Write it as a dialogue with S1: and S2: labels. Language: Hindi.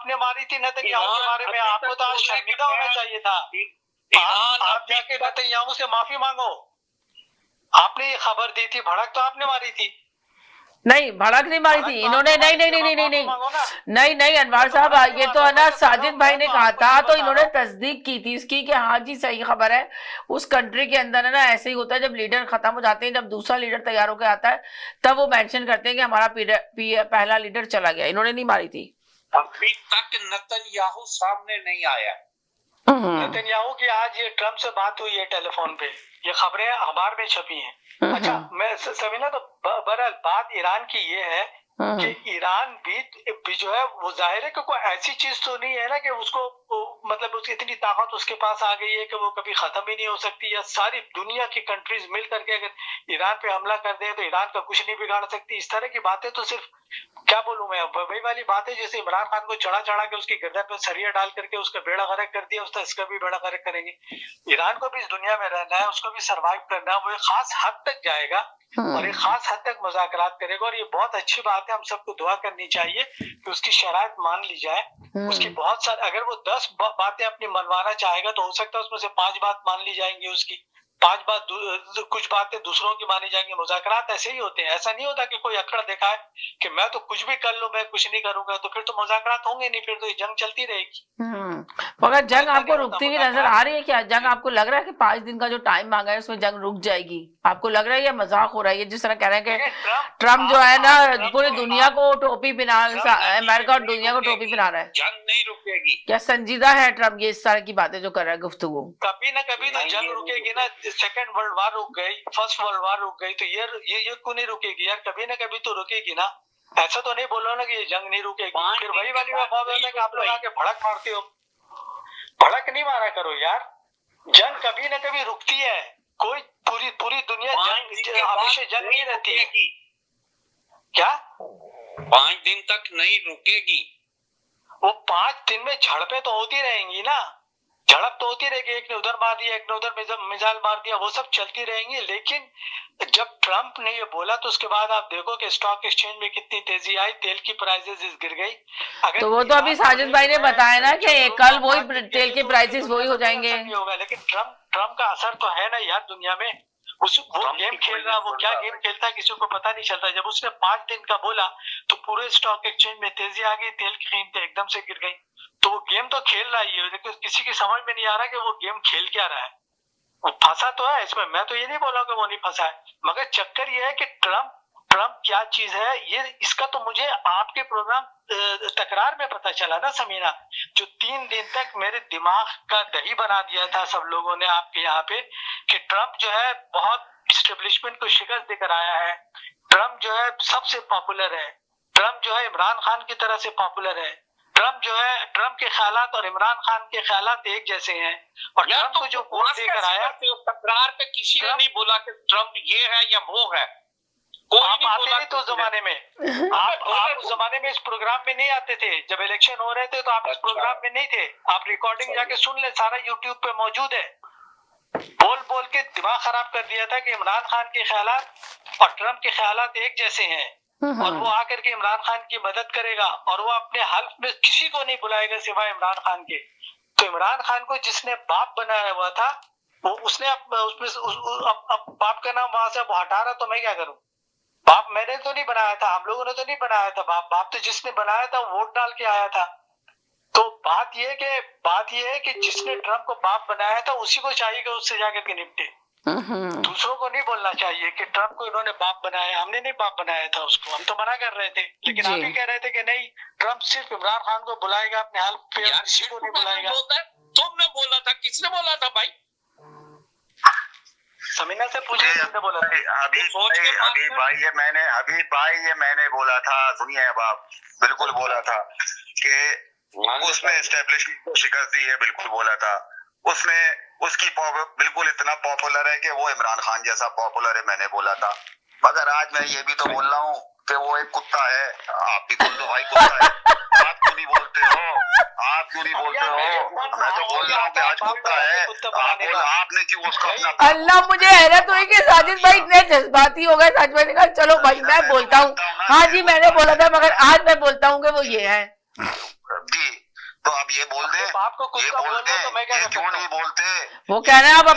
S1: आपने मारी थी नेतन्याहू के बारे में, आपको तो आज शर्मिंदा होना चाहिए था। आप जाके नेतन्याहू से माफी मांगो। आपने ये खबर दी थी, भड़क तो आपने मारी थी।
S2: नहीं, भड़क नहीं मारी थी इन्होंने। नहीं अनवर साहब, ये तो है ना साजिद भाई ने कहा था, तो इन्होंने तस्दीक की थी इसकी कि हाँ जी सही खबर है। उस कंट्री के अंदर है ना ऐसे ही होता है, जब लीडर खत्म हो जाते हैं, जब दूसरा लीडर तैयार होकर आता है, तब वो मेंशन करते हैं कि हमारा पहला लीडर चला गया। इन्होंने नहीं मारी थी।
S3: अभी तक नेतन्याहू सामने नहीं आया।
S1: नेतन्याहू की आज ये ट्रम्प से बात हुई है टेलीफोन पे, ये खबरें अखबार में छपी हैं। अच्छा, मैं समीना, तो बहरहाल बात ईरान की ये है कि ईरान भी जो है वो जाहिर है कि कोई ऐसी चीज तो नहीं है ना कि उसको मतलब उसकी इतनी ताकत उसके पास आ गई है कि वो कभी खत्म ही नहीं हो सकती, या सारी दुनिया की कंट्रीज मिल करके अगर ईरान पे हमला कर दे तो ईरान का कुछ नहीं बिगाड़ सकती। इस तरह की बातें तो सिर्फ क्या बोलूं मैं, वही वाली बात है जैसे इमरान खान को चढ़ा चढ़ा के उसकी गर्दन पे सरिया डाल करके उसका बेड़ा गर्क कर दिया, उसका इसका भी बेड़ा गर्क करेंगे। ईरान को भी इस दुनिया में रहना है, उसको भी सर्वाइव करना है, वो एक खास हद तक जाएगा और एक खास हद तक मुज़ाकरात करेगा, और ये बहुत अच्छी बात है। हम सबको दुआ करनी चाहिए कि उसकी शराइत मान ली जाए। उसकी बहुत सारी, अगर वो 10 बातें अपनी मनवाना चाहेगा तो हो सकता है उसमें से 5 बात मान ली जाएंगी उसकी, 5 बात कुछ बातें दूसरों की मानी जाएंगी। मुज़ाकरात ऐसे ही होते हैं, ऐसा नहीं होता कि कोई अकड़ दिखाए कि मैं तो कुछ भी कर लूं, मैं कुछ नहीं करूंगा, तो फिर तो मुज़ाकरात होंगे नहीं, फिर तो ये जंग चलती रहेगी।
S2: मगर जंग आपको रुकती हुई नजर आ रही है क्या? जंग आपको लग रहा है कि 5 दिन का जो टाइम मांगा है उसमें जंग रुक जाएगी? आपको लग रहा है या मजाक हो रहा है? जिस तरह कह रहे हैं कि ट्रम्प जो है ना पूरी दुनिया को टोपी पहना, अमेरिका और दुनिया को टोपी पहना रहा है।
S3: जंग नहीं रुकेगी।
S2: क्या संजीदा है ट्रम्प ये इस तरह की बातें जो कर रहा है गुफ्तगू?
S1: कभी ना कभी तो जंग रुकेगी ना। सेकेंड वर्ल्ड वार रुक गई, फर्स्ट वर्ल्ड वार रुक गई, तो ये क्यों नहीं रुकेगी यार? कभी ना कभी तो रुकेगी ना। ऐसा तो नहीं बोलो ना कि ये जंग नहीं रुकेगी, फिर वही वाली बात है कि आप लोग आके भड़क मारते हो। भड़क नहीं मारा करो यार, जंग कभी ना कभी रुकती है। कोई पूरी दुनिया जंग हमेशा जंग नहीं रहती है। क्या
S3: 5 दिन तक नहीं रुकेगी?
S1: वो 5 दिन में झड़पें तो होती रहेंगी ना, झड़प तो होती रहेगी। एक ने उधर मार दिया, एक ने उधर मिसाइल मार दिया, वो सब चलती रहेंगी। लेकिन जब ट्रम्प ने ये बोला तो उसके बाद आप देखो कि स्टॉक एक्सचेंज में कितनी तेजी आई, तेल की प्राइसेस गिर गई। अगर
S2: तो वो तो अभी साजिद भाई ने बताया ना कि कल वही तेल के प्राइसेस वही हो जाएंगे।
S1: लेकिन ट्रम्प का असर तो है ना यार दुनिया में। वो गेम खेल रहा, वो क्या गेम खेलता है किसी को पता नहीं चलता। जब उसने 5 दिन का बोला तो पूरे स्टॉक एक्सचेंज में तेजी आ गई, तेल की कीमतें एकदम से गिर गई। तो वो गेम तो खेल रहा ही है, लेकिन किसी की समझ में नहीं आ रहा कि वो गेम खेल क्या रहा है। वो फंसा तो है इसमें, मैं तो ये नहीं बोला कि वो नहीं फंसा है, मगर चक्कर ये है कि ट्रम्प क्या चीज है ये, इसका तो मुझे आपके प्रोग्राम तकरार में पता चला ना समीना, जो 3 दिन तक मेरे दिमाग का दही बना दिया था सब लोगों ने आपके यहाँ पे, कि ट्रम्प जो है बहुत इस्टेब्लिशमेंट को शिकस्त देकर आया है। ट्रम्प जो है सबसे पॉपुलर है, ट्रम्प जो है इमरान खान की तरह से पॉपुलर है। ट्रम्प के ख्यालात और इमरान खान के ख्यालात एक जैसे हैं। और ट्रम्प को जो वोट देकर आया,
S3: तकरार पे किसी ने नहीं बोला कि ट्रम्प ये है या वो है।
S1: आप आते नहीं तो उस जमाने में, आप उस जमाने में इस प्रोग्राम में नहीं आते थे। जब इलेक्शन हो रहे थे तो आप इस प्रोग्राम में नहीं थे। आप रिकॉर्डिंग जाके सुन ले, सारा यूट्यूब पे मौजूद है। बोल के दिमाग खराब कर दिया था कि इमरान खान के ख्यालात और ट्रम्प के ख्यालात एक जैसे हैं, और वो आकर के इमरान खान की मदद करेगा, और वो अपने हल्फ में किसी को नहीं बुलाएगा सिवाय इमरान खान के। तो इमरान खान को जिसने बाप बनाया हुआ था, वो उसने बाप का नाम वहां से हटा रहा, तो मैं क्या करूं? बाप मैंने तो नहीं बनाया था, हम लोगों ने तो नहीं बनाया था बाप तो जिसने बनाया था वोट डाल के आया था। तो बात ये है कि जिसने ट्रम्प को बाप बनाया था उसी को चाहिए कि उससे जाकर के निपटे। दूसरों को नहीं बोलना चाहिए कि ट्रम्प को इन्होंने बाप बनाया। हमने नहीं बाप बनाया था उसको, हम तो मना कर रहे थे, लेकिन आप ही कह रहे थे कि नहीं, ट्रम्प सिर्फ इमरान खान को बुलाएगा अपने हाल पे, किसी को नहीं बुलाएगा।
S3: तुमने बोला था, किसने बोला था भाई?
S1: समीना से पूछिए, किसने बोला था?
S4: अभी भाई ये मैंने बोला था, सुनिए अब आप, बिल्कुल बोला था कि उसने एस्टेब्लिशमेंट को शिकस्त दी है, बिल्कुल बोला था। उसने उसकी बिल्कुल इतना पॉपुलर है कि वो इमरान खान जैसा पॉपुलर है, मैंने बोला था। मगर आज मैं ये भी तो बोल रहा हूँ कि वो एक कुत्ता है। आप भी बोल दो भाई कुत्ता है, आप क्यों नहीं बोलते हो? मैं तो बोल रहा हूँ कि आज कुत्ता है। आपने क्यों उसको अपना,
S2: अल्लाह मुझे हैरत हुई कि साजिद भाई इतने जज्बाती हो गए। साजिद भाई ने कहा चलो भाई मैं बोलता हूँ, हाँ जी मैंने बोला था, मगर आज मैं बोलता हूँ कि वो ये है
S4: जी तो अब ये बोल दे,
S1: बाप को कुछ
S4: ये
S1: का बोल
S4: बोलते
S1: रहे तो मैं क्या
S4: ये
S1: कर
S4: क्यों
S1: सकता
S4: नहीं
S1: हूँ?
S4: बोलते?
S2: वो कह रहे हैं आप